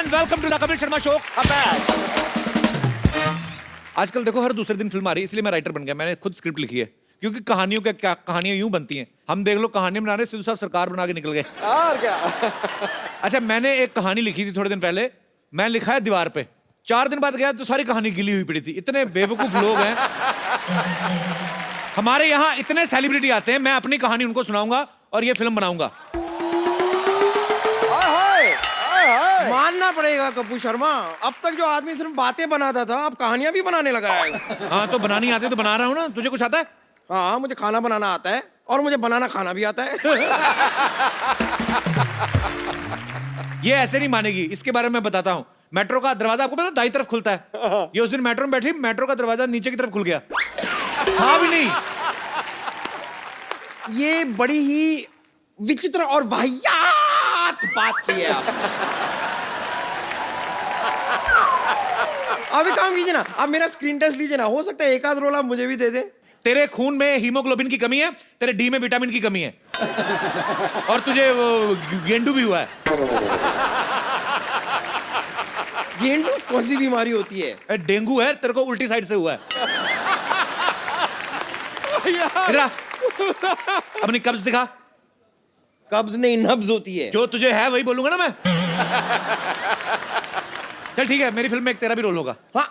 And welcome to the Kapil Sharma show. आजकल देखो हर दूसरे दिन फिल्म आ रही है, इसलिए मैं राइटर बन गया। मैंने खुद स्क्रिप्ट लिखी है, क्योंकि कहानियों का क्या, कहानियां यूं बनती हैं। हम देख लो कहानी बना रहे, सिद्धू साहब सरकार बना के निकल गए। और क्या। अच्छा, मैंने एक कहानी लिखी थी थोड़े दिन पहले, मैं लिखा है दीवार पे। 4 दिन बाद गया तो सारी कहानी गिली हुई पड़ी थी। इतने बेवकूफ लोग हैं हमारे यहाँ, इतने सेलिब्रिटी आते हैं, मैं अपनी कहानी उनको सुनाऊंगा और ये फिल्म बनाऊंगा। मानना पड़ेगा कपूर शर्मा, अब तक जो आदमी सिर्फ बातें बनाता था अब कहानियां भी बनाने लगा है। हाँ तो बनानी आती है तो बना रहा हूँ ना। तुझे कुछ आता है? हाँ, मुझे खाना बनाना आता है और मुझे बनाना खाना भी आता है। ये ऐसे नहीं मानेगी, इसके बारे में मैं बताता हूँ। मेट्रो का दरवाजा आपको पता है दाईं तरफ खुलता है। ये उस दिन मेट्रो में बैठी, मेट्रो का दरवाजा नीचे की तरफ खुल गया। हाँ भी नहीं। ये बड़ी ही विचित्र और वाहियात बात की है आप। अब एक काम कीजिए ना, आप मेरा स्क्रीन टेस्ट लीजिए ना, हो सकता है एक आध रोल आप मुझे भी दे दे। तेरे खून में हीमोग्लोबिन की कमी है, तेरे डी में विटामिन की कमी है, और तुझे वो गेंडू भी हुआ है। गेंडू कौन सी बीमारी होती है? डेंगू है, तेरे को उल्टी साइड से हुआ है। इधर आ। अपनी कब्ज दिखा। कब्ज नहीं, नब्ज होती है। जो तुझे है वही बोलूंगा ना मैं। चल ठीक है, मेरी फिल्म में एक तेरा भी रोल होगा। हाँ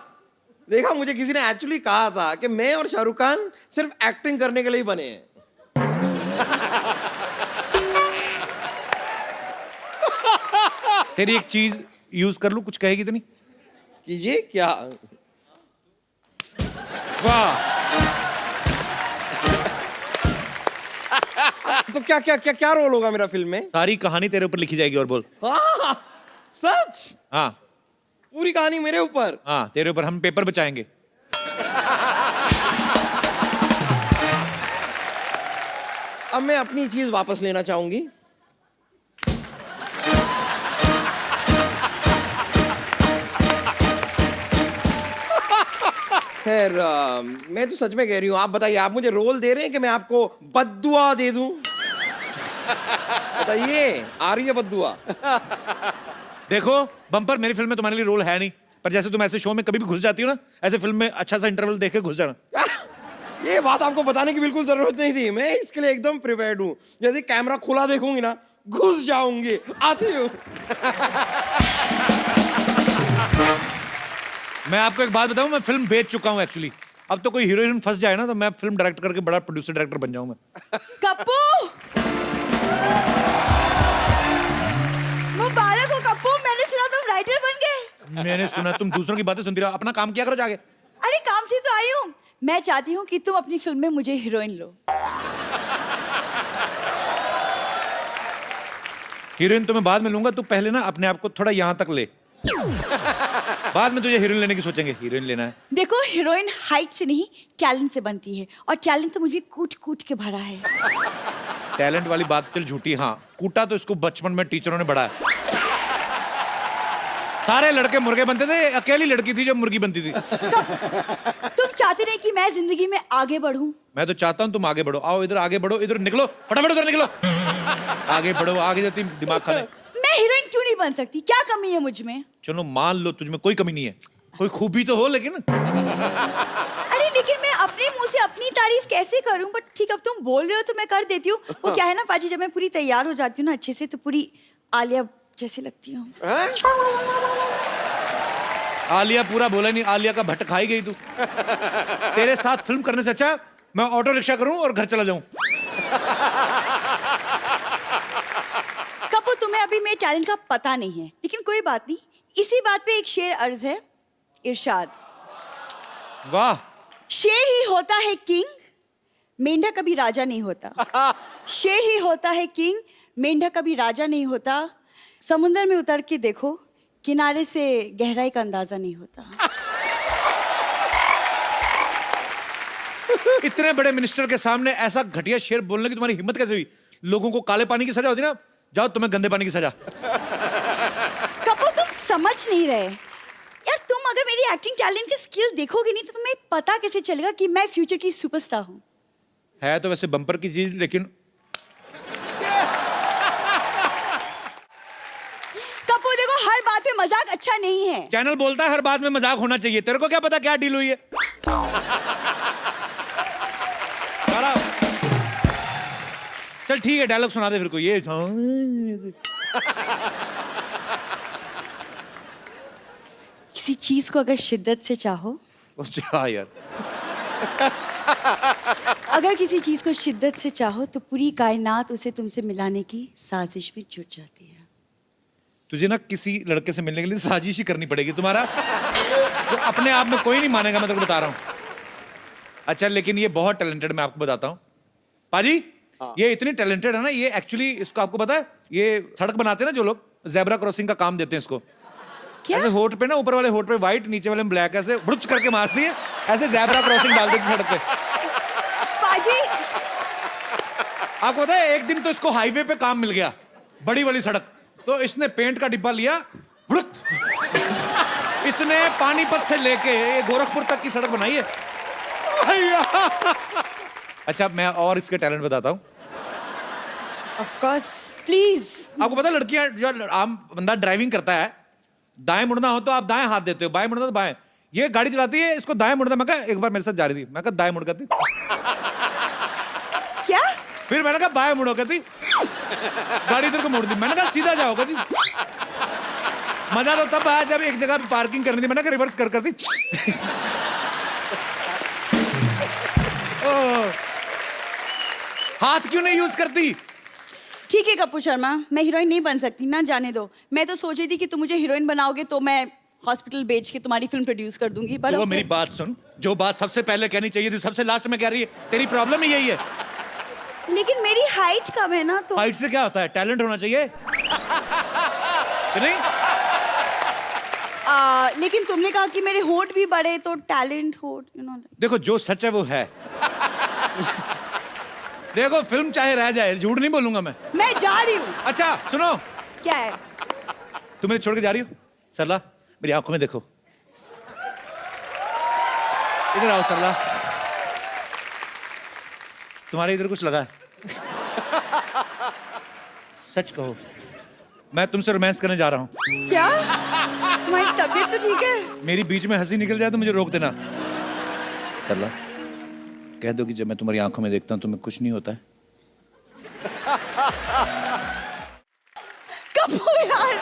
देखा, मुझे किसी ने एक्चुअली कहा था कि मैं और शाहरुख खान सिर्फ एक्टिंग करने के लिए बने हैं। तेरी एक चीज यूज कर लूं, कुछ कहेगी तो नहीं? कीजिए। क्या? वाह। तो क्या क्या क्या क्या रोल होगा मेरा फिल्म में? सारी कहानी तेरे ऊपर लिखी जाएगी। और बोल। हाँ, सच? हाँ पूरी कहानी मेरे ऊपर? हाँ, तेरे ऊपर। हम पेपर बचाएंगे। अब मैं अपनी चीज वापस लेना चाहूंगी। खैर, मैं तो सच में कह रही हूँ। आप बताइए, आप मुझे रोल दे रहे हैं कि मैं आपको बद्दुआ दे दूं? बताइए, आ रही है बद्दुआ? देखो बम्पर, मेरी फिल्म में तुम्हारे लिए रोल है नहीं, पर जैसे तुम ऐसे शो में कभी भी घुस जाती हो ना, ऐसे फिल्म में अच्छा सा इंटरवल देख के घुस जाना। ये बात आपको बताने की बिल्कुल जरूरत नहीं थी, मैं इसके लिए एकदम प्रिपेयर्ड हूँ। यदि कैमरा खुला देखूंगी ना, घुस जाऊंगी। आती हूँ। मैं आपको एक बात बताऊं, मैं फिल्म बेच चुका हूं एक्चुअली। अब तो कोई हीरोइन फंस जाए ना तो मैं फिल्म डायरेक्ट करके बड़ा प्रोड्यूसर डायरेक्टर बन जाऊं मैं। कप्पू, मुबारक हो कप्पू, मैंने सुना तुम राइटर बन गए। मैंने सुना तुम दूसरों की बातें सुनती रहो, अपना काम किया करो जाके। अरे काम से तो आई हूँ। मैं चाहती हूँ कि तुम अपनी फिल्म में मुझे हीरोइन लो। हीरोइन तो मैं बाद में लूंगा, तू पहले ना अपने आप को थोड़ा यहाँ तक ले, बाद में तुझे हीरोइन लेने की सोचेंगे। हीरोइन लेना है? देखो, हीरोइन हाइट से नहीं टैलेंट से बनती है, और टैलेंट तो मुझे कूट कूट के भरा है। टैलेंट वाली बात चल झूठी। हाँ, कूटा तो इसको बचपन में टीचरों ने बढ़ाया। सारे लड़के मुर्गे बनते थे, अकेली लड़की थी जो मुर्गी बनती थी। तुम चाहते नहीं कि मैं जिंदगी में आगे बढ़ूं? मैं तो चाहता हूँ तुम आगे बढ़ो। आओ इधर, आगे बढ़ो, इधर निकलो, फटाफट उधर निकलो। आगे बढ़ो, आगे जाती दिमाग खाने। मैं हीरोइन क्यों नहीं बन सकती? क्या कमी है मुझ में? चलो मान लो तुझ में कोई कमी नहीं है, कोई खूबी तो हो लेकिन। अरे लेकिन मैं अपने मुंह से अपनी तारीफ कैसे करूं? बट ठीक, अब तुम बोल रहे हो तो मैं कर देती हूँ। वो क्या है ना पाजी, जब मैं पूरी तैयार हो जाती हूँ ना अच्छे से, तो पूरी आलिया जैसी लगती हूँ। आलिया पूरा बोला नहीं, आलिया का भट्ट खाई गई तू। तेरे साथ फिल्म करने से अच्छा मैं ऑटो रिक्शा करूं और घर चला जाऊं। कपूर, तुम्हें अभी मेरे टैलेंट का पता नहीं है, लेकिन कोई बात नहीं। इसी बात पे एक शेर अर्ज है, इरशाद। वाह। शेर ही होता है किंग, मेंढक कभी राजा नहीं होता। शेर ही होता है किंग, मेंढक कभी राजा नहीं होता। समुंदर में उतर के देखो, किनारे से गहराई का अंदाजा नहीं होता। इतने बड़े मिनिस्टर के सामने ऐसा घटिया शेर बोलने की तुम्हारी हिम्मत कैसे हुई? लोगों को काले पानी की सजा होती ना, जाओ तुम्हें गंदे पानी की सजा। कपूर, तुम समझ नहीं रहे यार। तुम अगर मेरी एक्टिंग टैलेंट की स्किल देखोगे नहीं तो तुम्हें पता कैसे चलेगा कि मैं फ्यूचर की सुपरस्टार हूँ। है तो वैसे बम्पर की चीज, लेकिन कपूर देखो, हर बात में मजाक अच्छा नहीं है। चैनल बोलता है हर बात में मजाक होना चाहिए, तेरे को क्या पता क्या डील हुई है? सारा चल ठीक है, डायलॉग सुना दे फिर को ये। किसी चीज को अगर शिद्दत से चाहो, अच्छा यार, अगर किसी चीज को शिद्दत से चाहो तो पूरी कायनात उसे तुमसे मिलाने की साजिश में जुट जाती है। तुझे ना किसी लड़के से मिलने के लिए साजिश ही करनी पड़ेगी तुम्हारा, तो अपने आप में कोई नहीं मानेगा, मैं तेरे को बता रहा हूँ। अच्छा लेकिन ये बहुत टैलेंटेड, मैं आपको बताता हूँ पाजी। ये इतनी टैलेंटेड है ना, ये एक्चुअली, इसको आपको पता है, ये सड़क बनाते हैं ना जो लोग, जेब्रा क्रॉसिंग का काम देते हैं इसको। क्या? ऐसे होठ पे ना, ऊपर वाले होठ पे व्हाइट, नीचे वाले में ब्लैक, ऐसे बुड़च करके मारती है, ऐसे जेब्रा क्रॉसिंग डाल देती है सड़क पे। पाजी, आपको पता है एक दिन तो इसको हाईवे पे काम मिल गया, बड़ी वाली सड़क, तो इसने पेंट का डिब्बा लिया, बुड़क, इसने पानीपत से लेके ये गोरखपुर तक की सड़क बनाई है। अच्छा मैं और इसके टैलेंट बताता हूँ। Of course, please. आपको पता है लड़कियां, जो आम बंदा ड्राइविंग करता है, दाएं मुड़ना हो तो आप दाएं हाथ देते हो, बाएं मुड़ना तो बाएं। ये गाड़ी चलाती है, इसको दाएं मुड़ना, मैं कहा एक बार मेरे साथ जा रही थी, मैं कहा दाएं मुड़ करती, क्या? फिर मैंने कहा बाएं मुड़ो कहती, गाड़ी इधर को मोड़ दी, मैंने कहा सीधा जाओ कहती। मजा तो तब आया जब एक जगह पे पार्किंग करनी थी, मैंने कहा रिवर्स कर दी। हाथ क्यों नहीं यूज करती? ठीक है कपूर शर्मा, मैं हीरोइन नहीं बन सकती ना, जाने दो। मैं तो सोच रही थी कि तुम मुझे हीरोइन बनाओगे तो मैं हॉस्पिटल बेच के तुम्हारी फिल्म प्रोड्यूस कर दूंगी, पर तो मेरी बात सुन, जो बात सबसे पहले कहनी चाहिए थी सबसे लास्ट में कह रही है, तेरी प्रॉब्लम ही यही है। लेकिन मेरी हाइट कम है ना, तो हाइट से क्या होता है, टैलेंट होना चाहिए कि नहीं? लेकिन तुमने कहा कि मेरे होठ भी बड़े, तो टैलेंट होठ, यू नो। देखो जो सच है वो है। देखो फिल्म चाहे रह जाए, झूठ नहीं बोलूंगा मैं जा रही हूँ। अच्छा सुनो, क्या है? तुम मेरे छोड़ के जा रही हो? सरला मेरी आंखों में देखो, इधर आओ सरला, तुम्हारे इधर कुछ लगा है? सच कहो, मैं तुमसे रोमांस करने जा रहा हूँ। क्या? तुम्हारी तबीयत तो ठीक है? मेरी बीच में हंसी निकल जाए तो मुझे रोक देना। सरला कह दो कि जब मैं तुम्हारी आंखों में देखता हूँ तुम्हें कुछ नहीं होता है। कपूर यार,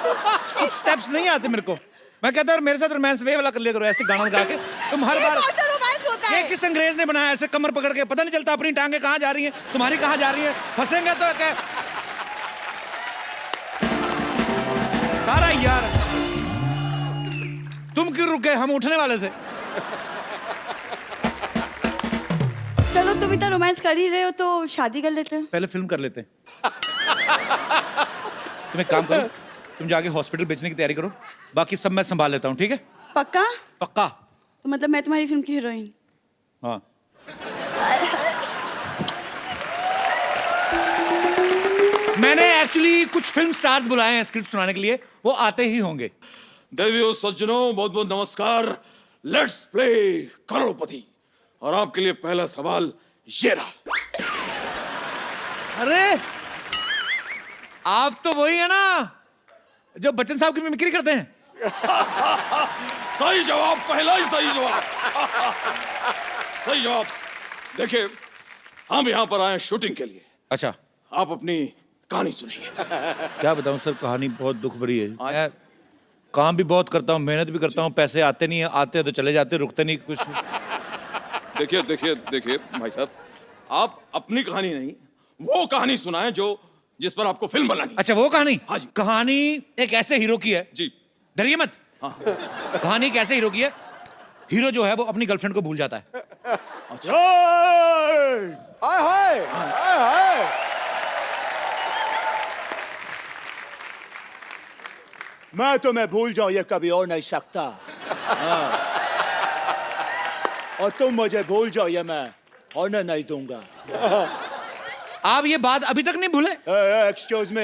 स्टेप्स नहीं आते मेरे को, मैं कहता हूँ मेरे साथ रोमांस वे वाला कर लिया करो, ऐसे गाना गा के। तुम हर बार, कौन सा रोमांस होता ये है? किस अंग्रेज ने बनाया, ऐसे कमर पकड़ के पता नहीं चलता अपनी टांगे कहाँ जा रही हैं, तुम्हारी कहाँ जा रही है, फंसेंगे तो क्या सारा यार। तुम क्यों रुके, हम उठने वाले थे। चलो तुम इतना रोमांस कर ही रहे हो तो शादी कर लेते हैं। पहले फिल्म कर लेते हैं। तुम एक काम करो, तुम जाके हॉस्पिटल बेचने की तैयारी करो, बाकी सब मैं संभाल लेता हूँ, ठीक है? पक्का? पक्का। तो मतलब मैं तुम्हारी फिल्म की हीरोइन? हाँ। मैंने एक्चुअली कुछ फिल्म स्टार्स बुलाए हैं स्क्रिप्ट सुनाने के लिए, वो आते ही होंगे। देवियों सज्जनों, बहुत बहुत नमस्कार। लेट्स प्ले करोड़पति। और आपके लिए पहला सवाल ये रहा। अरे आप तो वही है ना जो बच्चन साहब की मिमिक्री करते हैं? सही जवाब, पहला ही सही जवाब। सही जवाब। देखिए हम यहाँ पर आए शूटिंग के लिए, अच्छा आप अपनी कहानी सुनिए। क्या बताऊं सर, कहानी बहुत दुख भरी है। मैं काम भी बहुत करता हूँ, मेहनत भी करता हूँ, पैसे आते नहीं है, आते हैं तो चले जाते, रुकते नहीं कुछ। देखिए देखिए देखिए भाई साहब, आप अपनी कहानी नहीं, वो कहानी सुनाएं जो जिस पर आपको फिल्म बनानी है। अच्छा वो कहानी? हाँ जी। कहानी एक ऐसे हीरो की है, जी। डरिए मत। हाँ। कहानी एक ऐसे हीरो की है, हीरो जो है वो अपनी गर्लफ्रेंड को भूल जाता है। हाय हाय हाय हाय। मैं तुम्हें भूल जाऊं ये कभी हो नहीं सकता। हाँ। और तुम मुझे भूल जाओ ये मैं होने नहीं दूंगा। आप ये बात अभी तक नहीं भूले? एक्सक्यूज मी,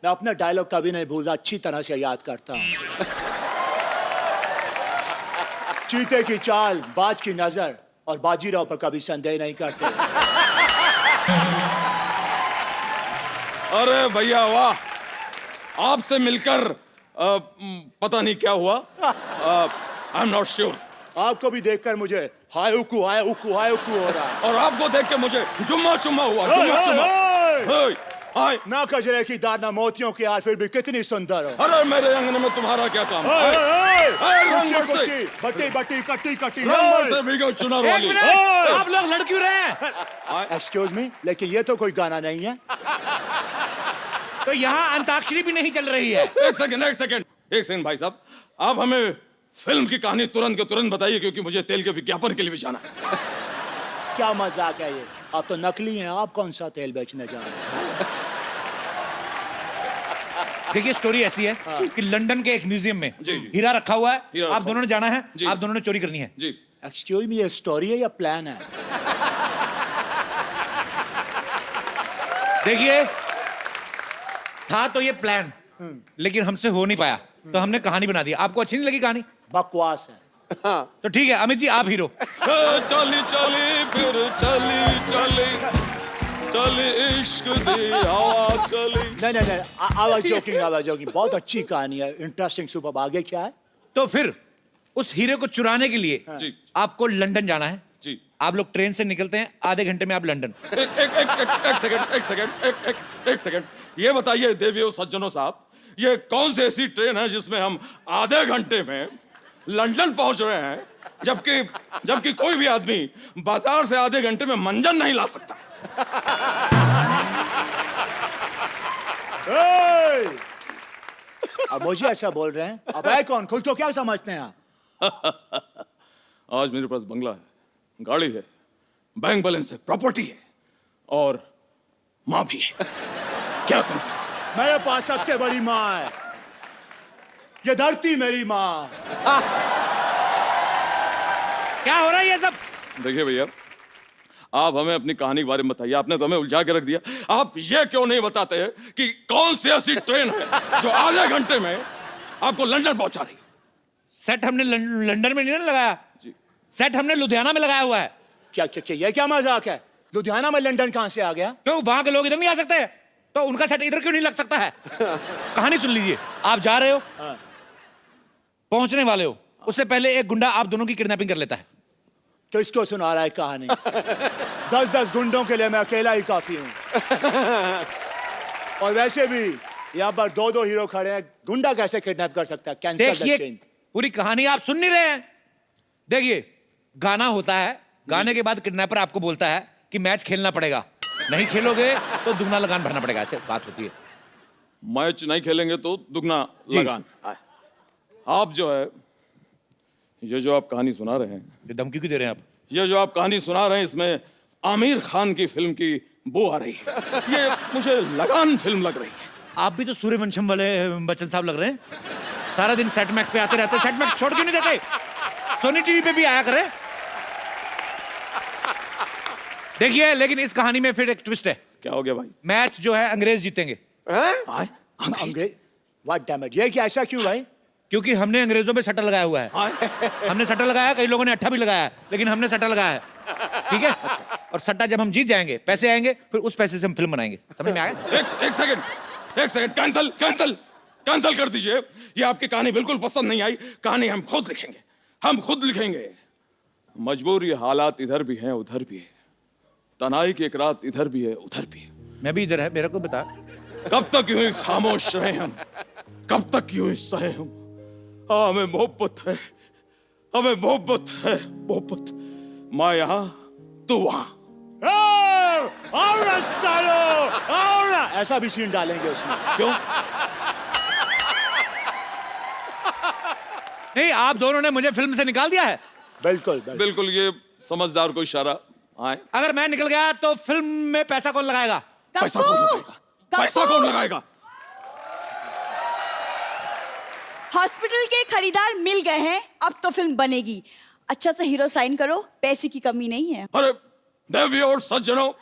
मैं अपना डायलॉग कभी नहीं भूलता, अच्छी तरह से याद करता हूं। चीते की चाल, बाज की नजर और बाजीराव पर कभी संदेह नहीं करते। अरे भैया वाह, आपसे मिलकर पता नहीं क्या हुआ, आई एम नॉट श्योर। आपको भी देखकर मुझे हाय उकू हो रहा है। और आपको देख के मुझे जुम्मा चुम्मा हुआ, जुम्मा चुम्मा। हे, हाय, ना कजरे की दाद ना मोतियों की हार, फिर भी कितनी सुंदर हो। अरे मेरे अंगने में तुम्हारा क्या काम? रंग से बट्टी कट्टी रंग से भीगो चुनार एक वाली। मिनट, आप लोग लड़ क्यों रहे हैं? एक्सक्यूज मी, लेकिन ये तो कोई गाना नहीं है। तो यहाँ अंताक्षरी भी नहीं चल रही है। एक सेकंड भाई साहब, आप हमें फिल्म की कहानी तुरंत के तुरंत बताइए, क्योंकि मुझे तेल के विज्ञापन के लिए भी जाना है। क्या मजाक है ये? आप तो नकली हैं, आप कौन सा तेल बेचने जा रहे हैं? देखिए स्टोरी ऐसी है कि लंदन के एक म्यूजियम में जी, जी। हीरा रखा हुआ है। हीरा आप रखा दोनों ने जाना है, जी। आप दोनों ने चोरी करनी है। जी, एक्सक्यूज मी, ये स्टोरी है या प्लान है? देखिए, था तो ये प्लान, लेकिन हमसे हो नहीं पाया, तो हमने कहानी बना दी। आपको अच्छी नहीं लगी कहानी? बकवास है। तो ठीक है अमित जी, आप हीरो। चली चली फिर चली इश्क दी हवा चली। नहीं, आवाज जोकिंग। बहुत अच्छी कहानी है, इंटरेस्टिंग, सुपर। आगे क्या है? तो फिर उस हीरे को चुराने के लिए जी। आपको लंदन जाना है। जी, आप लोग ट्रेन से निकलते हैं, आधे घंटे में आप लंदन। एक सेकंड, ये बताइए देवियों सज्जनों साहब, ये कौन सी ऐसी ट्रेन है जिसमें हम आधे घंटे में लंदन पहुंच रहे हैं, जबकि कोई भी आदमी बाजार से आधे घंटे में मंजन नहीं ला सकता? अब मुझे ऐसा बोल रहे हैं, अब है कौन? खुद को क्या समझते हैं आप? आज मेरे पास बंगला है, गाड़ी है, बैंक बैलेंस है, प्रॉपर्टी है, और माँ भी है। क्या करूं बस? मेरे पास सबसे बड़ी माँ है, ये धरती मेरी माँ। क्या हो रहा है ये सब? देखिए भैया, आप हमें अपनी कहानी के बारे में बताइए। आपने तो हमें उलझा के रख दिया। आप ये क्यों नहीं बताते हैं कि कौन सी ऐसी ट्रेन है जो आधे घंटे में आपको लंदन पहुंचा रही? सेट हमने लंदन में नहीं ना लगाया, सेट हमने लुधियाना में लगाया हुआ है। क्या ये क्या मजाक है? लुधियाना में लंदन कहां से आ गया? क्यों वहां के लोग इधर नहीं आ सकते? तो उनका सेट इधर क्यों नहीं लग सकता है? कहानी सुन लीजिए। आप जा रहे हो, पहुंचने वाले हो, उससे पहले एक गुंडा आप दोनों की किडनैपिंग कर लेता है। तो इसको सुना रहा है कहानी? 10 गुंडों के लिए मैं अकेला ही काफी हूं। और वैसे भी यहाँ पर 2 हीरो खड़े हैं, गुंडा कैसे किडनैप कर सकता है? कैंसल द देखिए सीन। पूरी कहानी आप सुन नहीं रहे हैं। देखिए, गाना होता है, गाने के बाद किडनैपर आपको बोलता है कि मैच खेलना पड़ेगा, नहीं खेलोगे तो दुगना लगान भरना पड़ेगा। ऐसे बात होती है। मैच नहीं खेलेंगे तो दुगना लगान। आप जो है, ये जो आप कहानी सुना रहे हैं, ये धमकी क्यों दे रहे हैं आप? ये जो आप कहानी सुना रहे हैं, इसमें आमिर खान की फिल्म की बो आ रही है। ये मुझे लगान फिल्म लग रही है। आप भी तो सूर्यवंशम वाले बच्चन साहब लग रहे हैं। सारा दिन सेट मैक्स पे आते रहते। सेट मैक्स छोड़ क्यों नहीं देते? सोनी टीवी पे भी आया करे। देखिए, लेकिन इस कहानी में फिर एक ट्विस्ट है। क्या हो गया भाई? मैच जो है अंग्रेज जीतेंगे, आए? अंग्रेज? व्हाट डैम इट, ये क्या, ऐसा क्यों भाई? क्योंकि हमने अंग्रेजों पे सट्टा लगाया हुआ है। हमने सट्टा लगाया, कई लोगों ने अट्ठा भी लगाया है, लेकिन हमने सट्टा लगाया है। ठीक है? और सट्टा जब हम जीत जाएंगे, पैसे आएंगे, फिर उस पैसे से हम फिल्म बनाएंगे। समझ में आया? एक सेकंड, कैंसल कर दीजिए। ये आपकी कहानी बिल्कुल पसंद नहीं आई। कहानी हम खुद लिखेंगे। मजबूरी हालात इधर भी हैं उधर भी है, तनाई की एक रात इधर भी है उधर भी है। मैं भी इधर है, मेरे को बता। कब तक यूं ही खामोश रहे हम, कब तक यूं ही सहे हम? हमें मोहब्बत है, मोहब्बत। मैं यहाँ, तू वहां। और ऐसा भी सीन डालेंगे उसमें। क्यों? नहीं, आप दोनों ने मुझे फिल्म से निकाल दिया है। बिल्कुल, ये समझदार को इशारा। आए? अगर मैं निकल गया तो फिल्म में पैसा कौन लगाएगा? पैसा कौन लगाएगा? हॉस्पिटल के खरीदार मिल गए हैं, अब तो फिल्म बनेगी। अच्छा से हीरो साइन करो, पैसे की कमी नहीं है। अरे देवी और सज्जनों,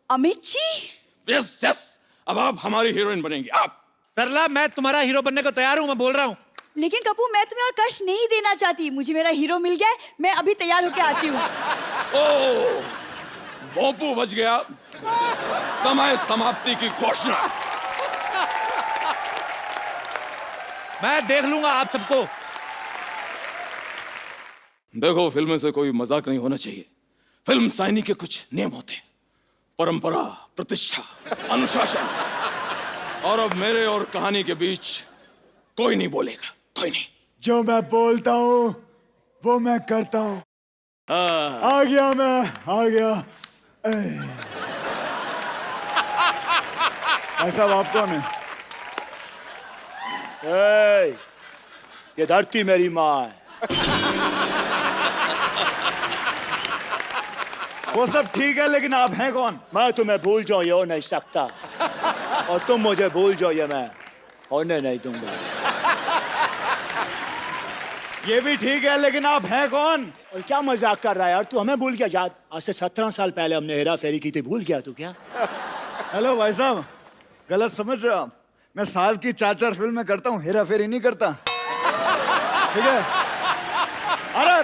अमित जी, यस, अब आप हमारी हीरोइन बनेंगी। आप। सरला, मैं तुम्हारा हीरो बनने को तैयार हूं, मैं बोल रहा हूं। लेकिन कपूर, मैं तुम्हें और कष्ट नहीं देना चाहती। मुझे मेरा हीरो मिल गया है, मैं अभी तैयार होके आती हूँ। ओ, भोंपू बज गया। समय समाप्ति की घोषणा। मैं देख लूंगा आप सबको। देखो, फिल्म में से कोई मजाक नहीं होना चाहिए। फिल्म साइनी के कुछ नियम होते हैं, परंपरा, प्रतिष्ठा, अनुशासन। और अब मेरे और कहानी के बीच कोई नहीं बोलेगा, कोई नहीं। जो मैं बोलता हूँ वो मैं करता हूँ। आ गया मैं, आ गया। ऐसा आप कौन है? ये धरती मेरी माँ है। वो सब ठीक है, लेकिन आप हैं कौन? मैं तुम्हें भूल जाऊं ये हो नहीं सकता, और तुम मुझे भूल जाओ ये मैं होने नहीं दूंगा। ये भी ठीक है, लेकिन आप हैं कौन? और क्या मजाक कर रहा है यार, तू हमें भूल गया? याद आज से 17 साल पहले हमने हेरा फेरी की थी, भूल गया तू क्या? हेलो भाई साहब, गलत समझ रहे हो आप। मैं साल की 4-4 फिल्में करता हूँ, हेरा फेरी नहीं करता, ठीक है? अरे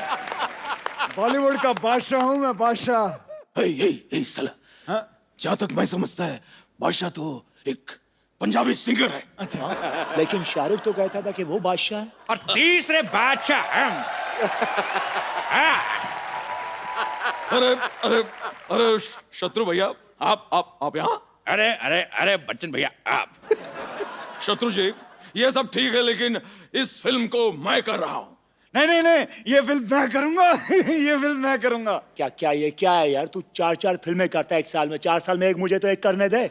बॉलीवुड का बादशाह हूँ मैं, बादशाह। हे साला, हाँ? जहां तक मैं समझता है बादशाह तो एक पंजाबी सिंगर है। अच्छा, लेकिन शाहरुख तो कहता था कि वो बादशाह है। और तीसरे बादशाह हम। हाँ। अरे अरे अरे शत्रु भैया, आप यहाँ? अरे अरे अरे बच्चन भैया आप। शत्रु जी, ये सब ठीक है, लेकिन इस फिल्म को मैं कर रहा हूँ। नहीं नहीं नहीं, ये फिल्म मैं करूंगा। ये फिल्म मैं करूंगा। क्या क्या ये क्या है यार, तू 4-4 फिल्में करता है एक साल में, 4 साल में एक, मुझे तो एक करने दे।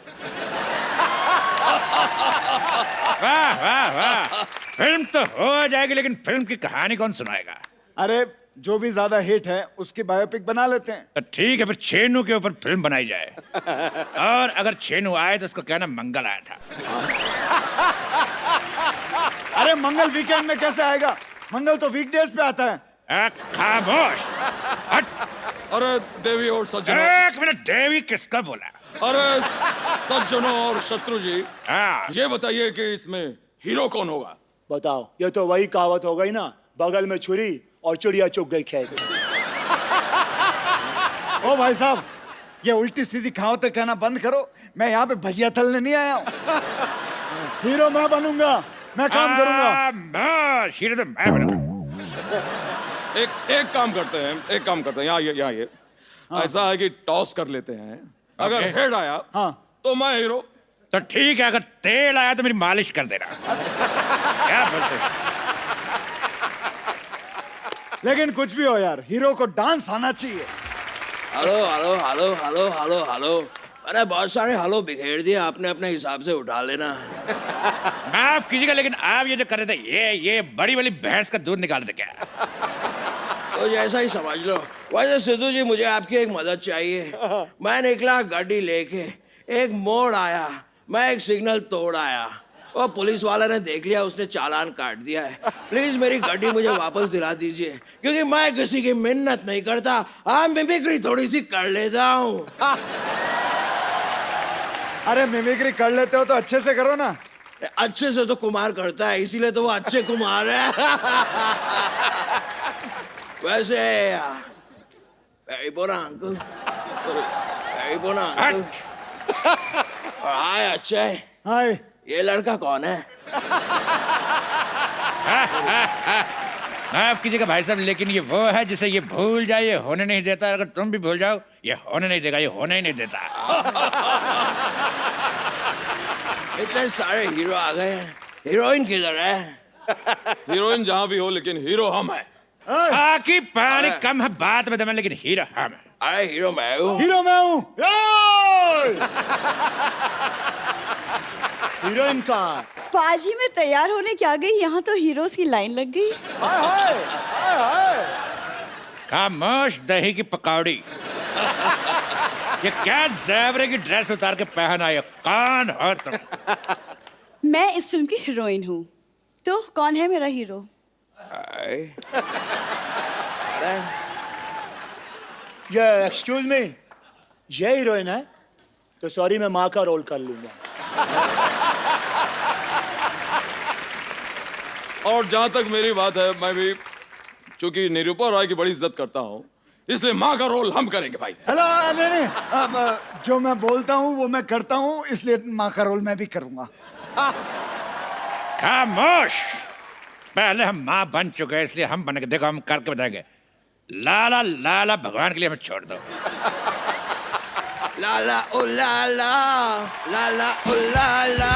वाह वाह वाह, फिल्म तो हो जाएगी, लेकिन फिल्म की कहानी कौन सुनाएगा? अरे जो भी ज्यादा हिट है उसकी बायोपिक बना लेते हैं। तो ठीक है, फिर छेनू के ऊपर फिल्म बनाई जाए। और अगर छेनू आए तो उसको कहना मंगल आया था। अरे मंगल वीकेंड में कैसे आएगा? मंगल तो वीकडेज पे आता है। खामोश। हट। अरे देवी और सज्जनों, एक मिनट, देवी किसका बोला? अरे सज्जनों और शत्रु जी, हाँ, ये बताइए कि इसमें हीरो कौन होगा? बताओ, ये तो वही कहावत हो गई ना, बगल में छुरी और चिड़िया चुग गई खेत। ओ भाई साहब, ये उल्टी सीधी कहावतें कहना बंद करो। मैं यहाँ पे भजिया तलने नहीं आया हूँ। हीरो मैं बनूंगा, मैं काम करूंगा। हीरो तो मैं बनूंगा। एक काम करते हैं, यहाँ ये ऐसा है कि टॉस कर लेते हैं। अगर हेड आया हाँ, तो मैं हीरो। तो ठीक है, अगर तेल आया तो मेरी मालिश कर देना। क्या बोलते हैं? लेकिन कुछ भी हो यार, हीरो को डांस आना चाहिए। Hello hello hello hello hello hello, अरे बहुत सारे हेलो बिखेर दिए आपने, अपने हिसाब से उठा लेना। माफ कीजिएगा, लेकिन आप ये जो कर रहे थे, ये बड़ी वाली भैंस का दूध निकाल दे क्या? तो जैसा ही समझ लो। वैसे सिद्धू जी, मुझे आपकी एक मदद चाहिए। मैं निकला गाड़ी लेके, एक मोड़ आया, मैं एक सिग्नल तोड़ आया, वो पुलिस वाले ने देख लिया, उसने चालान काट दिया है। प्लीज मेरी गाड़ी मुझे वापस दिला दीजिए, क्योंकि मैं किसी की मिन्नत नहीं करता, हाँ मिमिक्री थोड़ी सी कर लेता हूँ। अरे मिमिक्री कर लेते हो तो अच्छे से करो ना। अच्छे से तो कुमार करता है, इसीलिए तो वो अच्छे कुमार है। वैसे very bona uncle, very bona uncle। और हाय अक्षय, हाय। ये लड़का कौन है? माफ कीजिएगा भाई साहब, लेकिन ये वो है जिसे ये भूल जाए ये होने नहीं देता। अगर तुम भी भूल जाओ ये होने नहीं देगा, ये होने ही नहीं देता। इतने सारे हीरो आ गए हैं, हीरोइन किधर है? हीरोइन जहां भी हो, लेकिन हीरो हम हैं। बाकी पानी कम है बात में दम है, लेकिन हीरो हम है। अरे हीरो मैं हूँ। हीरो मैं हूँ। हीरोइन कहाँ? पाजी में तैयार होने क्या गई, यहाँ तो हीरोज की लाइन लग गई। हाय हाय हाय हाय। खामोश दही की पकौड़ी। ये क्या ज़ेबरे की ड्रेस उतार के पहन आए, कौन हो तुम? मैं इस फिल्म की हीरोइन हूँ, तो कौन है मेरा हीरो? ये एक्सक्यूज मी, ये हीरोइन है? तो सॉरी, मैं माँ का रोल कर लूंगा। और जहां तक मेरी बात है, मैं भी चूंकि निरूपा रॉय की बड़ी इज्जत करता हूं, इसलिए माँ का रोल हम करेंगे भाई। हेलो, नहीं नहीं, अब जो मैं बोलता हूँ वो मैं करता हूँ, इसलिए माँ का रोल मैं भी करूंगा। खामोश, पहले हम माँ बन चुके हैं इसलिए हम बनेंगे। देखो हम करके बताएंगे। लाला लाला भगवान के लिए हमें छोड़ दो। लाला ओ लाला, लाला ओ लाला,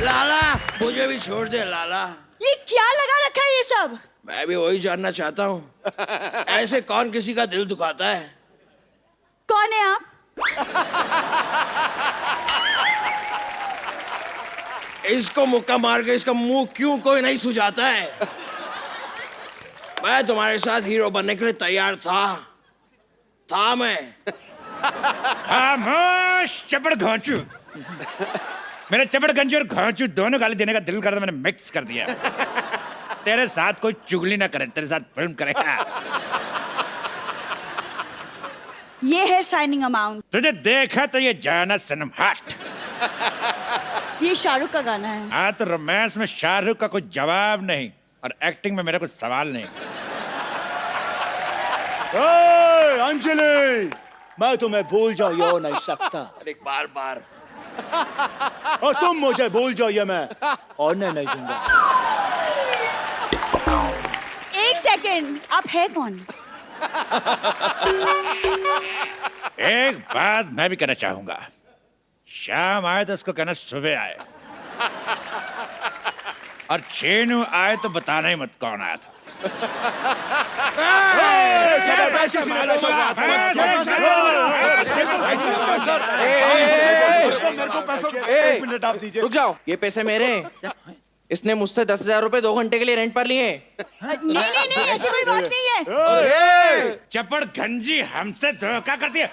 लाला मुझे भी छोड़ दे लाला। ये क्या लगा रखा है ये सब? मैं भी वही जानना चाहता हूँ, ऐसे कौन किसी का दिल दुखाता है? कौन है आप? इसको मुक्का मार के इसका मुंह क्यों कोई नहीं सुझाता है? मैं तुम्हारे साथ हीरो बनने के लिए तैयार था मैं। खामोश चपड़ घांचू। मेरे चपड़ गंजी और घांचू दोनों गाली देने का दिल करता, मैंने मिक्स कर दिया। तेरे साथ कोई चुगली ना करे, तेरे साथ फिल्म करेगा। ये है साइनिंग अमाउंट। तुझे देखा तो ये जाना सनम हट। ये शाहरुख का गाना है। हाँ तो रोमांस में शाहरुख का कोई जवाब नहीं और एक्टिंग में मेरा कोई सवाल नहीं। ओए, अंजलि, मैं तुम्हें भूल जाऊं ये हो नहीं सकता। अरे बार बार और तुम मुझे भूल जाओ ये मैं होने नहीं दूंगा। एक सेकेंड, आप है कौन? एक बात मैं भी कहना चाहूंगा, शाम आए तो उसको कहना सुबह आए, और चेनू आए तो बताना ही मत कौन आया था। एक मिनट आप दीजिए। रुक जाओ, ये पैसे मेरे हैं। इसने मुझसे 10,000 रुपए 2 घंटे के लिए रेंट पर लिए। नहीं, ऐसी कोई बात नहीं है। चपड़ गंजी हमसे धोखा करती है।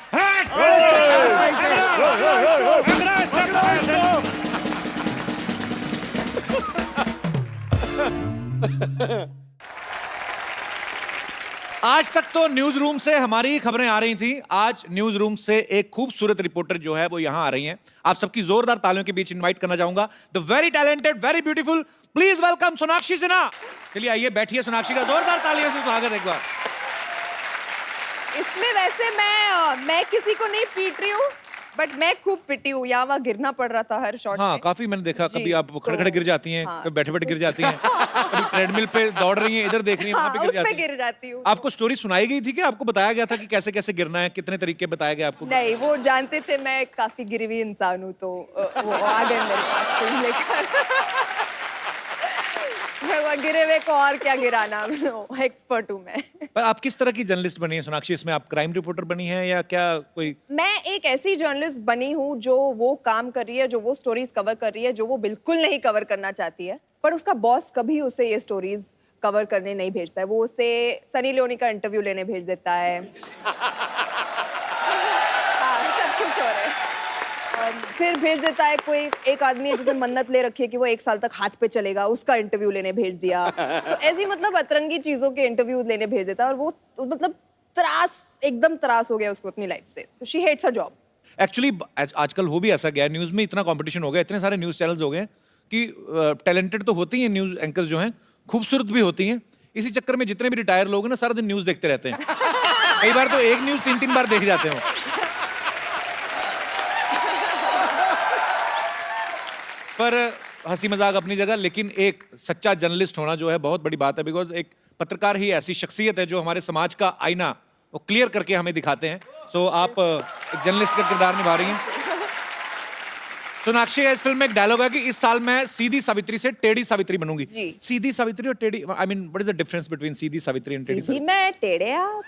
आज तक तो न्यूज रूम से हमारी खबरें आ रही थी। आज न्यूज रूम से एक खूबसूरत रिपोर्टर जो है वो यहां आ रही हैं। आप सबकी जोरदार तालियों के बीच इनवाइट करना चाहूंगा the very talented, very beautiful, please welcome Sonakshi Sinha. चलिए आइए बैठिए, सोनाक्षी का जोरदार तालियों से स्वागत एक बार। इसमें वैसे मैं किसी को नहीं पीट रही हूँ, बट मैं खूब पिटी हूँ। यहाँ वहाँ गिरना पड़ रहा था हर शॉट हाँ में। काफी मैंने देखा, जी, कभी आप खड़े खड़े गिर जाती हैं, हाँ। कभी बैठे बैठे गिर जाती हैं, कभी ट्रेडमिल पे दौड़ रही हैं, इधर देख रही हैं, वहां पे गिर उसमें जाती हैं। गिर जाती हूँ। आपको स्टोरी सुनाई गई थी कि आपको बताया गया था कि कैसे कैसे गिरना है, कितने तरीके बताए गए आपको? नहीं, वो जानते थे मैं काफी गिरी हुई इंसान हूँ, तो वो आ गए मेरे पास फिल्म लेकर। मैं वो गिरे हुए को और क्या गिराना, एक्सपर्ट हूँ मैं। पर आप किस तरह की जर्नलिस्ट बनी है सोनाक्षी? इसमें आप क्राइम रिपोर्टर बनी हैं या क्या कोई? मैं एक ऐसी जर्नलिस्ट बनी हूँ जो वो काम कर रही है, जो वो स्टोरीज कवर कर रही है जो वो बिल्कुल नहीं कवर करना चाहती है, पर उसका बॉस कभी उसे ये स्टोरीज कवर करने नहीं भेजता है। वो उसे सनी लियोनी का इंटरव्यू लेने भेज देता है। हाँ, सब कुछ हो रहा है। फिर भेज देता है कोई एक आदमी है जिसने मन्नत ले रखी है कि वो 1 साल तक हाथ पे चलेगा, उसका इंटरव्यू लेने भेज दिया। तो ऐसी मतलब अतरंगी चीजों के इंटरव्यू लेने भेज देता है, और वो मतलब एकदम त्रास हो गया उसको अपनी लाइफ से। तो she hates her job. Actually आजकल हो भी ऐसा गया, न्यूज में इतना कंपटीशन हो गया, इतने सारे न्यूज चैनल्स हो गए कि टैलेंटेड तो होती हैं न्यूज एंकर्स जो हैं, खूबसूरत भी होती हैं। इसी चक्कर में जितने भी रिटायर लोग हैं ना, सारा दिन न्यूज देखते रहते हैं। कई बार तो एक न्यूज 3-3 बार देख जाते हैं। पर हंसी मजाक अपनी जगह, लेकिन एक सच्चा जर्नलिस्ट होना जो है बहुत बड़ी बात है, बिकॉज एक पत्रकार ही ऐसी शख्सियत है जो हमारे समाज का आईना वो क्लियर करके हमें दिखाते हैं। सो आप एक जर्नलिस्ट का किरदार निभा रही हैं। सोनाक्षी, इस फिल्म में एक डायलॉग है कि इस साल मैं सीधी सावित्री से टेढ़ी सावित्री बनूंगी। जी। सीधी सावित्री और टेढ़ी, I mean what is the difference between Sidhi Savitri and टेढ़ी सीधी सावित्री? मैं, टेढ़े आप।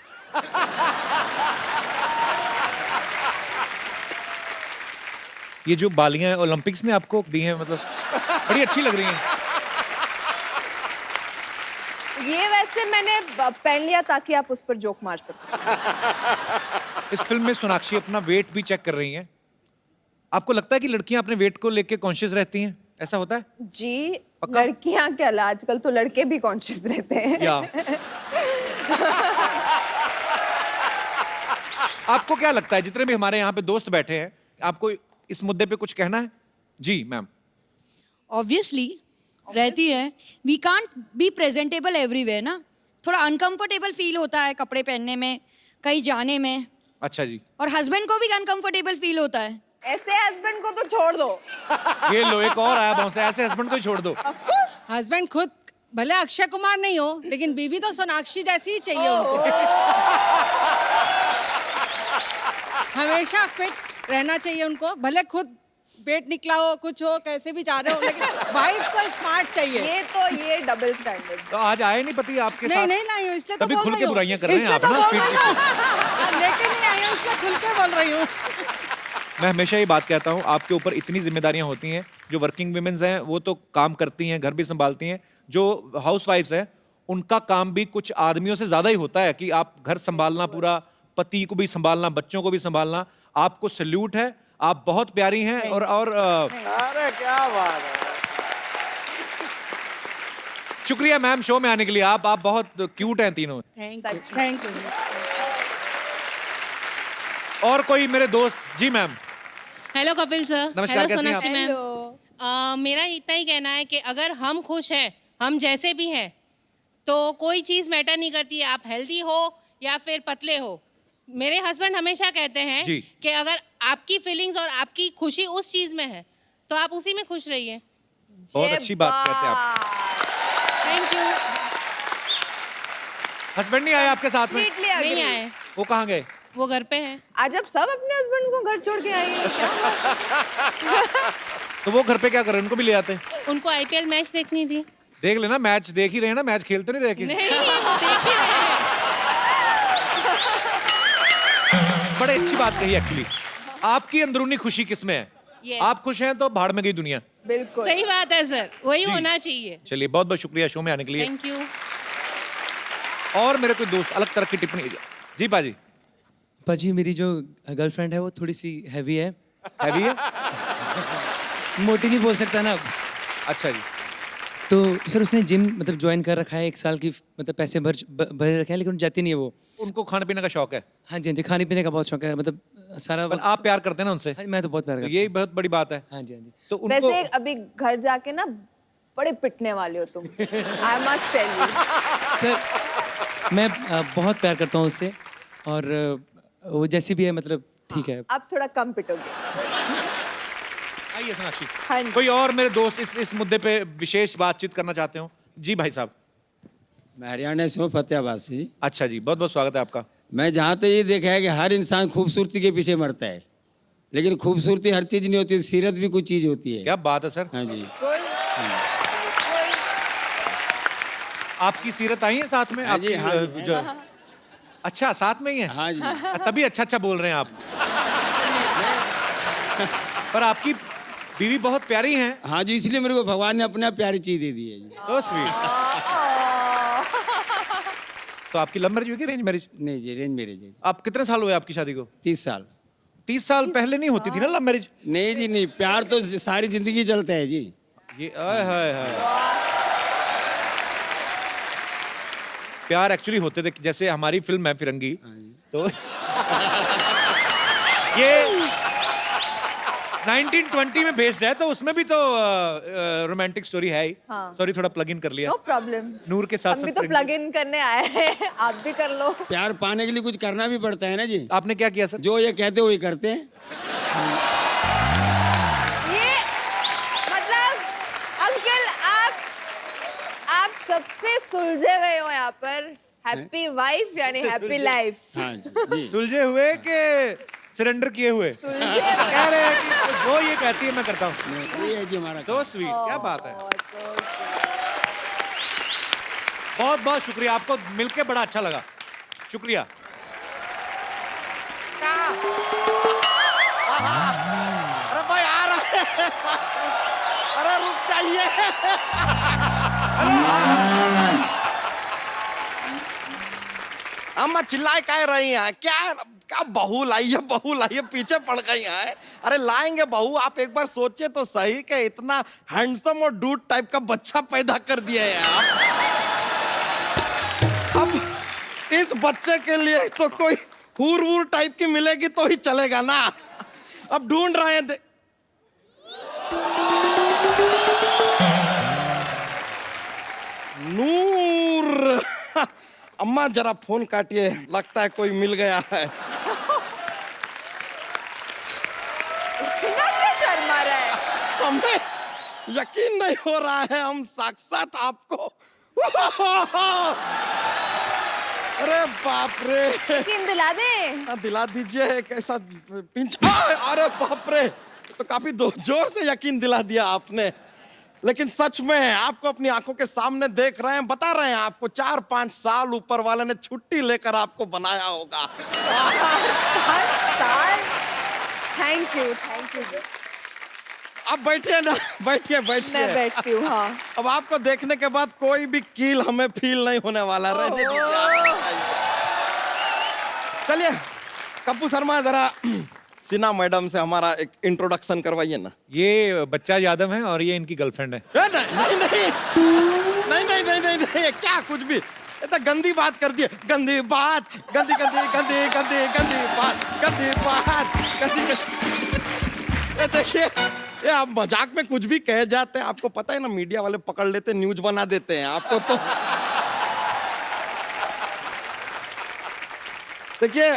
ये जो बालियां ओलंपिक्स ने आपको दी हैं, मतलब बड़ी अच्छी लग रही हैं। ये वैसे मैंने पहन लिया ताकि आप उस पर जोक मार सको। इस फिल्म में सोनाक्षी अपना वेट भी चेक कर रही हैं। आपको लगता है कि लड़कियां अपने वेट को लेके कॉन्शियस रहती हैं? ऐसा होता है? जी, पक्का? लड़कियां क्या, आजकल तो लड़के भी कॉन्शियस रहते हैं। या आपको क्या लगता है, जितने भी हमारे यहाँ पे दोस्त बैठे हैं, आपको इस मुद्दे पे कुछ कहना है? जी मैम। ऑब्वियसली रहती है। We can't be presentable everywhere ना, थोड़ा अनकंफर्टेबल फील होता है कपड़े पहनने में, कहीं जाने में, अच्छा जी। और हस्बैंड को भी अनकंफर्टेबल फील होता है। ऐसे हस्बैंड को तो छोड़ दो। ये लो एक और आया बहुत से, ऐसे हस्बैंड को ही छोड़ दो। हस्बैंड खुद भले अक्षय कुमार नहीं हो लेकिन बीवी तो सोनाक्षी जैसी ही चाहिए उनको। हमेशा फिट रहना चाहिए उनको, भले खुद पेट निकला हो, कुछ हो, कैसे भी जा रहे हो, लेकिन वाइफ को स्मार्ट चाहिए। ये डबल स्टैंडर्ड। तो आज आए नहीं पति आपके नहीं साथ? नहीं लाई हूँ, इसलिए तो तभी बोल खुल रही के हूँ। बुराइयां कर रहे हैं इसलिए आप तो ना। बोल रही हूँ। लेके नहीं आई हूँ, इसलिए खुल के बोल रही हूँ। मैं हमेशा ये बात कहता हूँ, आपके ऊपर इतनी जिम्मेदारियां होती हैं। जो वर्किंग वुमेन्स हैं वो तो काम करती हैं, घर भी संभालती हैं। जो हाउसवाइफ्स हैं उनका काम भी कुछ आदमियों से ज्यादा ही होता है कि आप घर संभालना, पूरा पति को भी संभालना, बच्चों को भी संभालना। आपको सल्यूट है, आप बहुत प्यारी हैं। और अरे क्या बात है। शुक्रिया मैम शो में आने के लिए। आप बहुत क्यूट हैं तीनों। Thank you. और कोई मेरे दोस्त? जी मैम। Hello Kapil sir. नमस्कार, हेलो कैसी हैं सोनाक्षी मैम। मेरा इतना ही कहना है कि अगर हम खुश हैं, हम जैसे भी हैं, तो कोई चीज़ मैटर नहीं करती है, आप हेल्दी हो या फिर पतले हो। मेरे हस्बैंड हमेशा कहते हैं जी। कि अगर आपकी फीलिंग्स और आपकी खुशी उस चीज़ में है तो आप उसी में खुश रहिए। बहुत अच्छी बात कहते हैं आप। Thank you. हस्बैंड नहीं आए आपके साथ में? नहीं आए, वो कहाँ गए? वो घर पे हैं। आज आप सब अपने हस्बैंड को घर छोड़ के आएंगे क्या? तो वो घर पे क्या कर रहे हैं? उनको भी ले आते हैं। उनको आईपीएल मैच देखनी थी। देख लेना, मैच देख ही रहे हैं ना, मैच खेलते नहीं रहे कि? नहीं, देख ही रहे हैं। बड़े अच्छी बात कही एक्चुअली। आपकी अंदरूनी खुशी किसमें है? Yes. आप खुश हैं तो भाड़ में गई दुनिया। बिल्कुल सही बात है सर, वही जी। होना चाहिए। चलिए बहुत बहुत शुक्रिया शो में आने के लिए। Thank you. और मेरे कोई दोस्त अलग तरह की टिप्पणी? जी पाजी। पाजी मेरी जो गर्लफ्रेंड है वो थोड़ी सी हैवी है। हैवी है? मोटी नहीं बोल सकता ना। अच्छा जी। तो सर उसने जिम मतलब ज्वाइन कर रखा है, 1 साल की मतलब पैसे भरे रखे हैं, लेकिन जाती नहीं है वो। उनको खाने पीने का शौक है? हाँ जी हाँ जी, खाने पीने का बहुत शौक है, मतलब सारा पर आप प्यार करते हैं ना उनसे? हाँ, मैं तो बहुत प्यार तो करता यही बहुत बड़ी बात है। हाँ जी हाँ जी। तो उनको वैसे अभी घर जाके ना बड़े पिटने वाले हो तुम। I must tell you. Sir मैं बहुत प्यार करता हूँ उससे, और वो जैसी भी है मतलब ठीक है। आप थोड़ा कम पिटोगे। आइए सोनाक्षी। हाँ जी। कोई और मेरे दोस्त इस मुद्दे पे विशेष बातचीत करना चाहते हो? जी भाई साहब। मैं हरियाणा से हूँ, फतेहाबाद से जी। अच्छा जी, बहुत बहुत स्वागत है आपका। मैं जहाँ तक ये देखा है कि हर इंसान खूबसूरती के पीछे मरता है, लेकिन खूबसूरती हर चीज नहीं होती, सीरत भी कुछ चीज होती है। क्या बात है सर। हाँ जी। आपकी सीरत आई है साथ में? हाँ जी, आपकी, हाँ जी। जो- अच्छा साथ में ही है? हाँ जी। तभी अच्छा अच्छा बोल रहे हैं आप। पर आपकी बीवी बहुत प्यारी हैं। हाँ जी, इसलिए मेरे को भगवान ने अपना प्यारी चीज दे दी है जी। So sweet। तो आपकी लव मैरिज हुई कि अरेंज मैरिज? नहीं जी, अरेंज मैरिज है। आप कितने साल हुए आपकी शादी को? 30 साल। 30 साल पहले नहीं होती थी ना लव मैरिज? नहीं जी नहीं, प्यार तो सारी जिंदगी चलता है जी। ये आय हाय हाय। प्यार एक्चुअली होते थे, जैसे हमारी फिल्म है फिरंगी, तो ये 1920 में बेस्ड है, तो उसमें भी तो रोमांटिक स्टोरी है ही। हाँ। सॉरी थोड़ा प्लग इन कर लिया। No problem. नूर के साथ हम भी साथ तो फिरंगी। प्लग इन करने आए हैं, आप भी कर लो। प्यार पाने के लिए कुछ करना भी पड़ता है ना जी। आपने क्या किया सर? जो ये कहते वही करते हैं। ये मतलब अंकल आप सबसे सुलझे हुए हो यहाँ पर। हैप्पी वाइफ यानी हैप्पी लाइफ। हाँ जी। सुलझे हुए के सरेंडर किए हुए? कह रहे हैं कि जो ये कहती है मैं करता हूँ। ये है जी हमारा। सो स्वीट, क्या बात है। बहुत बहुत शुक्रिया, आपको मिलके बड़ा अच्छा लगा। शुक्रिया। अरे भाई आ रहा है। अरे रुक जाइए। अम्मा चिल्लाए कह रही हैं क्या? क्या बहू लाइए, बहू लाइए, पीछे पड़ गई हैं। अरे लाएंगे बहू, आप एक बार सोचे तो सही कि इतना हैंडसम और डूड टाइप का बच्चा पैदा कर दिया है आप। अब इस बच्चे के लिए तो कोई हूर वूर टाइप की मिलेगी तो ही चलेगा ना। अब ढूंढ रहे हैं। नूर। अम्मा जरा फोन काटिए, लगता है कोई मिल गया है। इतना क्यों शर्मा रहा है? हमें यकीन नहीं हो रहा है, हम साक्षात आपको अरे बाप रे, यकीन दिला दे। दिला दीजिए। कैसा पिंच, अरे बाप रे, तो काफी जोर से यकीन दिला दिया आपने। लेकिन सच में आपको अपनी आंखों के सामने देख रहे हैं, बता रहे हैं आपको 4-5 साल ऊपर वाले ने छुट्टी लेकर आपको बनाया होगा। 5 साल। Thank you. अब बैठिए ना, बैठिए। मैं बैठती हूँ। हाँ। अब आपको देखने के बाद कोई भी कील हमें फील नहीं होने वाला। रहने दीजिए। चलिए कप्पू शर्मा, जरा सिन्हा मैडम से हमारा एक इंट्रोडक्शन करवाइए ना। ये बच्चा यादव है और ये इनकी गर्लफ्रेंड है। नहीं, क्या कुछ भी, ये तो गंदी बात कर दी है। गंदी बात, गंदी बात। ये देखिए, ये आप मजाक में कुछ भी कह जाते हैं, आपको पता है ना, मीडिया वाले पकड़ लेते, न्यूज बना देते हैं आपको। तो देखिए,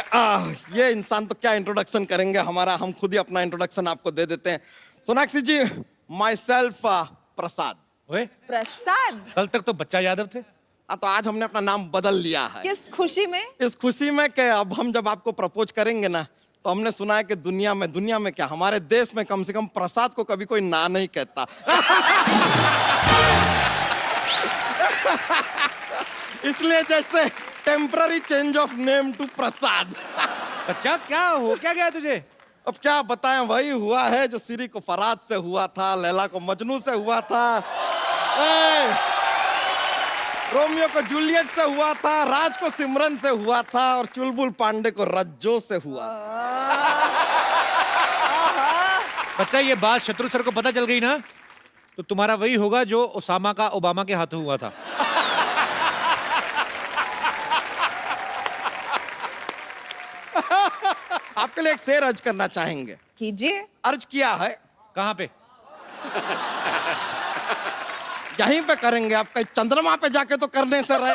ये इंसान तो क्या इंट्रोडक्शन करेंगे हमारा, हम खुद ही अपना इंट्रोडक्शन आपको दे देते हैं। सोनाक्षी जी, माई सेल्फ प्रसाद। ओए, प्रसाद। कल तक तो बच्चा यादव थे। तो आज हमने अपना नाम बदल लिया है। किस खुशी में? इस खुशी में कि अब हम जब आपको प्रपोज करेंगे ना, तो हमने सुना है कि दुनिया में क्या, हमारे देश में कम से कम प्रसाद को कभी कोई ना नहीं कहता। इसलिए जैसे temporary change of name to Prasad. बच्चा क्या गया तुझे? अब क्या बताएं, वही हुआ है जो सीरी को फराद से हुआ था, लैला को मजनू से हुआ था, रोमियो को जूलियट से हुआ था, राज को सिमरन से हुआ था, और चुलबुल पांडे को रज्जो से हुआ था। बच्चा, ये बात शत्रु सर को पता चल गई ना, तो तुम्हारा वही होगा जो ओसामा का ओबामा के हाथों हुआ था। आपके लिए एक शेर अर्ज करना चाहेंगे। कीजिए। अर्ज किया है। कहाँ पे? यहीं पे करेंगे, आप कहीं चंद्रमा पे जाके तो करने से रहे।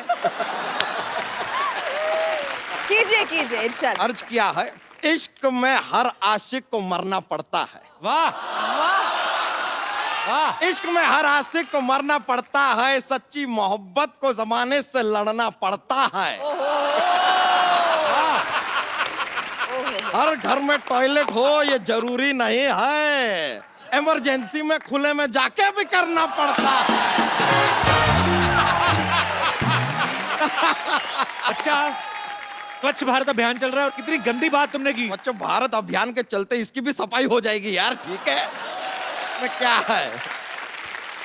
कीजिए इरशाद। अर्ज किया है, इश्क में हर आशिक को मरना पड़ता है। वाह वाह। इश्क में हर आशिक को मरना पड़ता है, सच्ची मोहब्बत को जमाने से लड़ना पड़ता है। हर घर में टॉयलेट हो ये जरूरी नहीं है, इमरजेंसी में खुले में जाके भी करना पड़ता है। अच्छा, स्वच्छ भारत अभियान चल रहा है और कितनी गंदी बात तुमने की। स्वच्छ भारत अभियान के चलते इसकी भी सफाई हो जाएगी यार, ठीक है। में क्या है,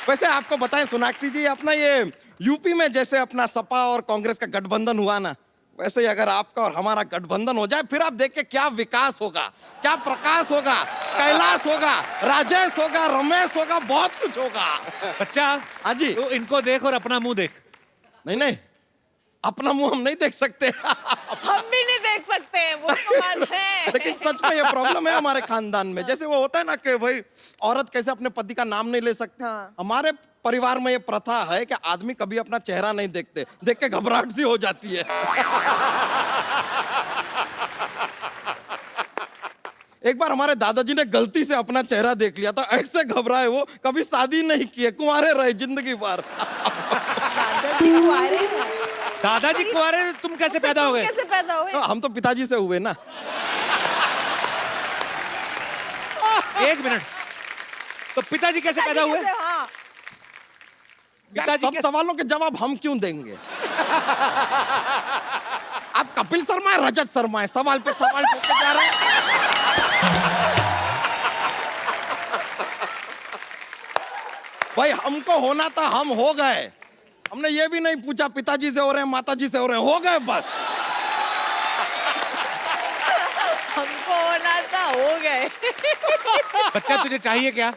वैसे आपको बताएं सोनाक्षी जी, अपना ये यूपी में जैसे अपना सपा और कांग्रेस का गठबंधन हुआ ना, वैसे ही अगर आपका और हमारा गठबंधन हो जाए, फिर आप देख के क्या विकास होगा, क्या प्रकाश होगा, कैलाश होगा, राजेश होगा, रमेश होगा, बहुत कुछ होगा। बच्चा, हाँ जी। तो इनको देख और अपना मुंह देख। नहीं, अपना मुंह हम नहीं देख सकते। हम भी नहीं देख सकते, वो तो बात है। लेकिन सच में ये प्रॉब्लम है हमारे खानदान में। जैसे वो होता है ना कि भाई औरत कैसे अपने पति का नाम नहीं ले सकती, हाँ। हमारे परिवार में ये प्रथा है कि आदमी कभी अपना चेहरा नहीं देखते, देख के घबराहट सी हो जाती है। एक बार हमारे दादाजी ने गलती से अपना चेहरा देख लिया था, ऐसे घबराए वो, कभी शादी नहीं किए, कुंवारे रहे जिंदगी भर। दादाजी कुंवारे, तुम कैसे पैदा हो गए? कैसे पैदा हुए? हम तो पिताजी से हुए ना। एक मिनट, तो पिताजी कैसे पैदा हुए? हाँ। पिताजी सब सवालों के जवाब हम क्यों देंगे? आप कपिल शर्मा है, रजत शर्मा है, सवाल पे सवाल पूछते जा रहे हैं। भाई हमको होना था, हम हो गए। हमने ये भी नहीं पूछा पिताजी से हो रहे हैं, माताजी से हो रहे हैं, हो गए बस। हमको होना था, हो गए। बच्चा, तुझे चाहिए क्या?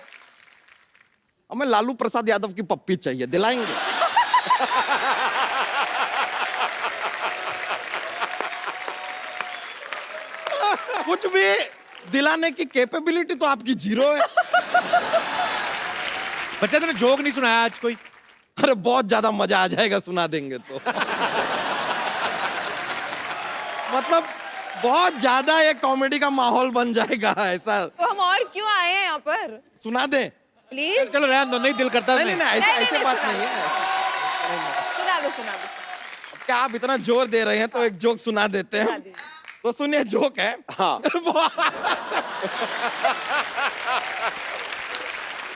हमें लालू प्रसाद यादव की पप्पी चाहिए, दिलाएंगे? कुछ भी दिलाने की कैपेबिलिटी तो आपकी जीरो है। बच्चा, तूने जोक नहीं सुनाया आज कोई? अरे बहुत ज्यादा मजा आ जाएगा, सुना देंगे तो। मतलब बहुत ज्यादा ये कॉमेडी का माहौल बन जाएगा ऐसा। तो हम और क्यों आए हैं यहाँ पर? सुना दे प्लीज। चलो रहने दो, नहीं दिल करता। नहीं, ऐसे बात नहीं है। दो। क्या आप इतना जोर दे रहे हैं तो एक जोक सुना देते हैं। तो सुनिए, जोक है। हाँ।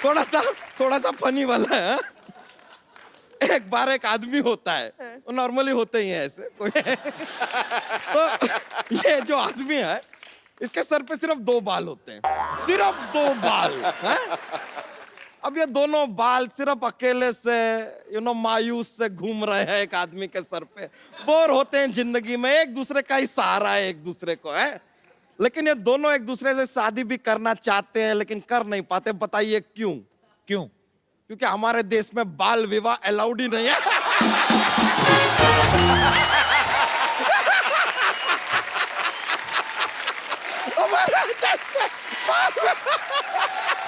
थोड़ा सा फनी वाला है। एक बार एक आदमी होता है, वो नॉर्मली होते ही है ऐसे कोई। तो ये जो आदमी है, इसके सर पे सिर्फ 2 बाल होते हैं, सिर्फ 2 बाल हैं? अब ये दोनों बाल सिर्फ अकेले से मायूस से घूम रहे हैं एक आदमी के सर पे। बोर होते हैं जिंदगी में, एक दूसरे का ही सहारा है एक दूसरे को, है। लेकिन ये दोनों एक दूसरे से शादी भी करना चाहते हैं लेकिन कर नहीं पाते। बताइए क्यों? क्यों? क्योंकि हमारे देश में बाल विवाह अलाउड ही नहीं है। हमारे देश में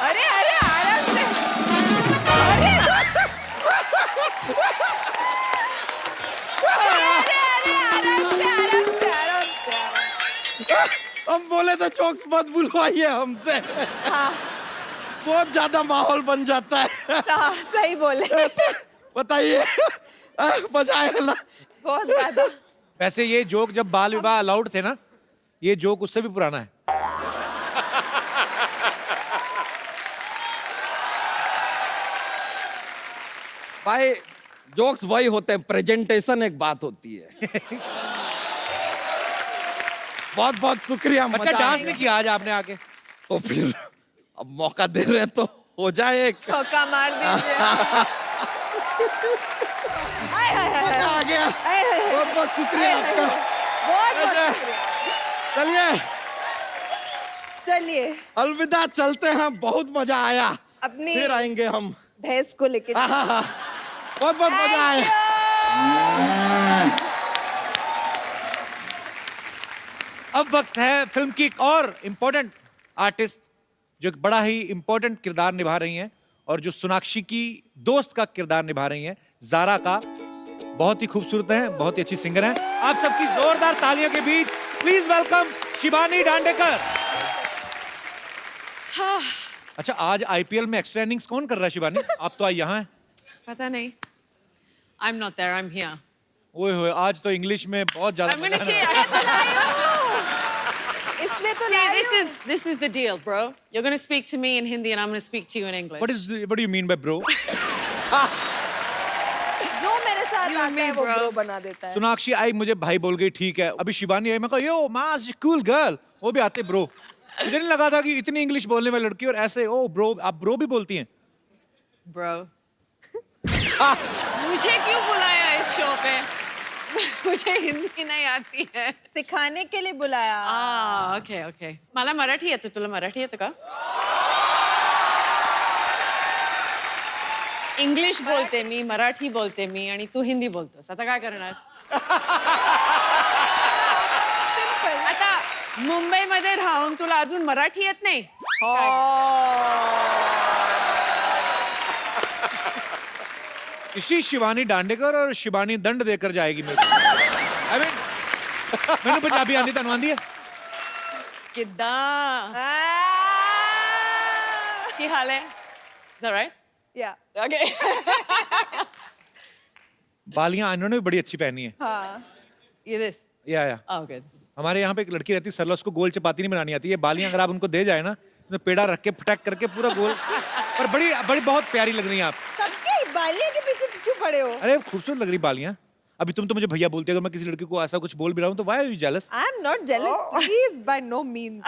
अरे अरे आराम से। हम बोले तो जोक्स मत बुलवाइए हमसे। हाँ। बहुत ज्यादा माहौल बन जाता है। हाँ, सही बोले। बताइए, मजा आया ना? बहुत ज्यादा। वैसे ये जोक जब बाल विवाह अलाउड थे ना, ये जोक उससे भी पुराना है। भाई जोक्स वही होते हैं, प्रेजेंटेशन एक बात होती है। बहुत बहुत शुक्रिया। अच्छा, डांस नहीं किया आज आपने आके? तो फिर अब मौका दे रहे हैं तो हो जाए एक। चौका मार दीजिए। मजा आ गया। बहुत बहुत शुक्रिया आपका। बहुत शुक्रिया। चलिए चलिए अलविदा, चलते हैं। बहुत मजा आया। अपनी फिर आएंगे हम भैंस को लेके। बहुत बहुत मजा आया। अब वक्त है फिल्म की एक और इम्पोर्टेंट आर्टिस्ट जो एक बड़ा ही इम्पोर्टेंट किरदार निभा रही हैं और जो सोनाक्षी की दोस्त का किरदार निभा रही हैं, ज़ारा का। बहुत ही खूबसूरत हैं, बहुत ही अच्छी सिंगर हैं। आप सबकी जोरदार तालियों के बीच प्लीज वेलकम शिबानी दांडेकर। हाँ। अच्छा, आज आईपीएल में एक्स्ट्रा इनिंग्स कौन कर रहा है शिबानी? आप तो आज यहाँ हैं। पता नहीं। I'm not there, I'm here. ओए होए, आज तो इंग्लिश में बहुत ज्यादा I'm gonna मजा आ रहा है। इसलिए तो this is the deal, bro. You're gonna speak to me in Hindi and I'm gonna speak to you in English. What do you mean by bro? जो मेरे साथ आता है वो bro बना देता है। सोनाक्षी आई, मुझे भाई बोल गई, ठीक है। अभी शिबानी आई, मैं कहा यो मास कूल गर्ल, वो भी आते ब्रो। मुझे नहीं लगा था कि इतनी इंग्लिश बोलने वाली लड़की और ऐसे ओ ब्रो, आप ब्रो भी बोलती हैं? Bro. मुझे क्यों बुलाया इस शो पे? मुझे हिंदी नहीं आती है। सिखाने के लिए बुलाया। ओके। मला मराठी येतं, तुला मराठी येतं का? इंग्लिश बोलते मी, मराठी बोलते मी आणि तू हिंदी बोलतोस. आता काय करणार? आता मुंबईमध्ये राहून तुला अजून मराठी येत नाही? इसी शिवानी दांडेकर और शिबानी दंड देकर जाएगी मेरे को। I mean, मैंने पंजाबी आंदी तनु आंदी है? किद्दां? की हाल है? Is that right? Yeah. Okay. बालियां इन्होंने भी बड़ी अच्छी पहनी है। हाँ। ये this? या Oh, good. हमारे यहाँ पे एक लड़की रहती है सरला, उसको गोल चपाती नहीं बनानी आती है। बालियां अगर आप उनको दे जाए ना, तो पेड़ा रख के फटक करके पूरा गोल। पर बड़ी बहुत प्यारी लग रही हैं आप। सबके बालियां के पीछे क्यों पड़े हो? अरे खूबसूरत लग रही बालियां। अभी तुम तो मुझे भैया बोलते हो, अगर मैं किसी लड़की को ऐसा कुछ बोल भी रहा हूँ तो why are you jealous? I am not jealous, please, by no means.